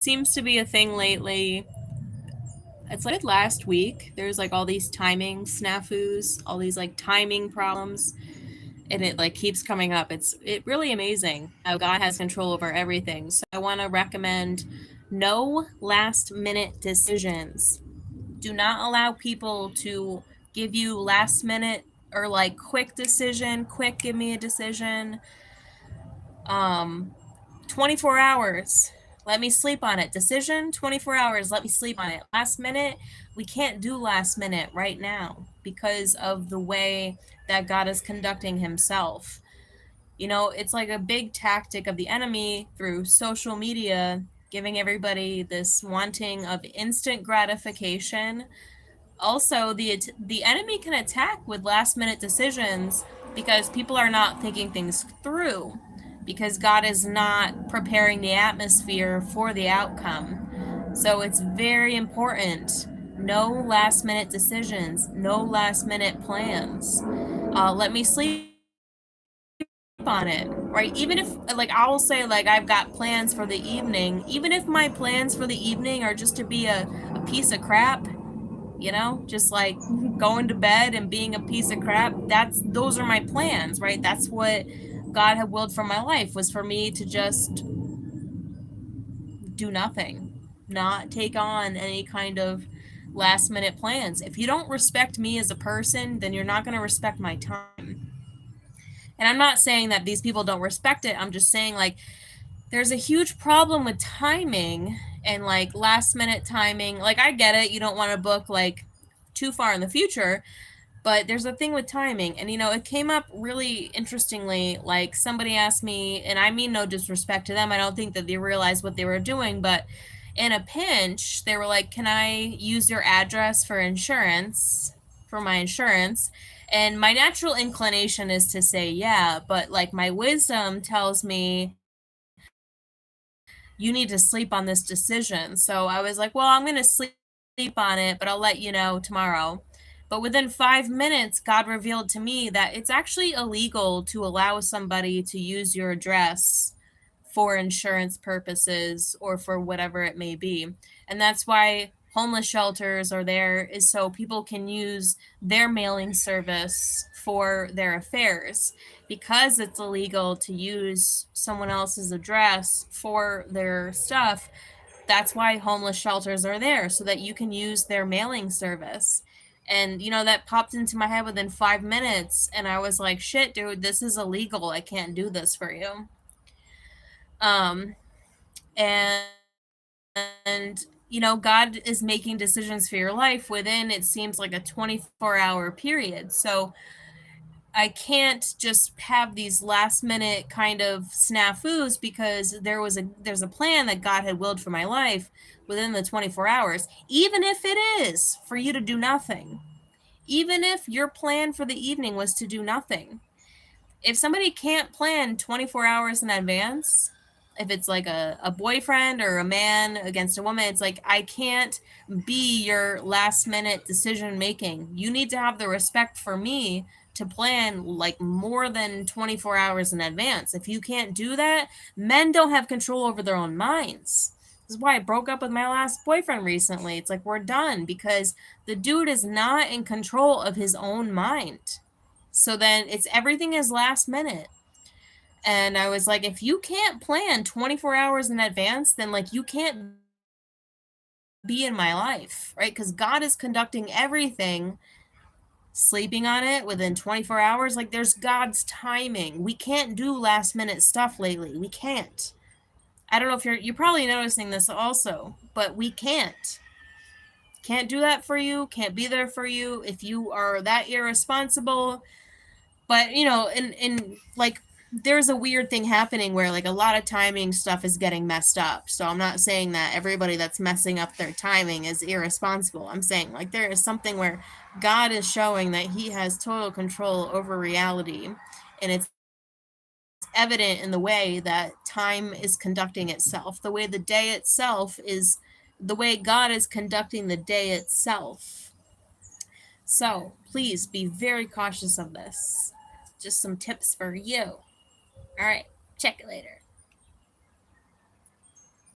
seems to be a thing lately. It's like last week. There's like all these timing snafus, all these like timing problems, and it like keeps coming up. It really amazing how God has control over everything. So I want to recommend no last minute decisions. Do not allow people to give you last minute or like quick decision, quick give me a decision. Um 24 hours. Let me sleep on it. Decision 24 hours. Let me sleep on it. Last minute, we can't do last minute right now because of the way that God is conducting himself. You know, it's like a big tactic of the enemy through social media, giving everybody this wanting of instant gratification. Also, the enemy can attack with last minute decisions because people are not thinking things through, because God is not preparing the atmosphere for the outcome. So it's very important. No last minute decisions, no last minute plans. Let me sleep on it, right? Even if, like, I will say, like, I've got plans for the evening, even if my plans for the evening are just to be a piece of crap, you know, just like going to bed and being a piece of crap, those are my plans, right? That's what God had willed for my life, was for me to just do nothing, not take on any kind of last minute plans. If you don't respect me as a person, then you're not going to respect my time. And I'm not saying that these people don't respect it. I'm just saying, like, there's a huge problem with timing and like last minute timing. Like, I get it. You don't want to book like too far in the future, but there's a thing with timing. And, you know, it came up really interestingly. Like, somebody asked me, and I mean no disrespect to them, I don't think that they realized what they were doing, but in a pinch, they were like, can I use your address for insurance, for my insurance? And my natural inclination is to say, yeah, but like my wisdom tells me you need to sleep on this decision. So I was like, well, I'm going to sleep on it, but I'll let you know tomorrow. But within 5 minutes, God revealed to me that it's actually illegal to allow somebody to use your address for insurance purposes or for whatever it may be. And that's why homeless shelters are there, is so people can use their mailing service for their affairs. Because it's illegal to use someone else's address for their stuff, that's why homeless shelters are there, so that you can use their mailing service. And, you know, that popped into my head within 5 minutes, and I was like, shit, dude, this is illegal. I can't do this for you. Um, and you know, God is making decisions for your life within, it seems like, a 24-hour period. So I can't just have these last minute kind of snafus because there's a plan that God had willed for my life within the 24 hours, even if it is for you to do nothing. Even if your plan for the evening was to do nothing. If somebody can't plan 24 hours in advance, if it's like a boyfriend or a man against a woman, it's like, I can't be your last minute decision making. You need to have the respect for me to plan like more than 24 hours in advance. If you can't do that, men don't have control over their own minds. This is why I broke up with my last boyfriend recently. It's like, we're done, because the dude is not in control of his own mind. So then it's everything is last minute. And I was like, if you can't plan 24 hours in advance, then like you can't be in my life, right? Because God is conducting everything, sleeping on it within 24 hours. Like, there's God's timing. We can't do last minute stuff lately. We can't. I don't know if you're probably noticing this also, but we can't do that for you, can't be there for you if you are that irresponsible. But, you know, in like, there's a weird thing happening where like a lot of timing stuff is getting messed up. So I'm not saying that everybody that's messing up their timing is irresponsible. I'm saying like there is something where God is showing that he has total control over reality, and it's evident in the way that time is conducting itself, the way the day itself is, the way God is conducting the day itself. So please be very cautious of this. Just some tips for you. All right, check it later.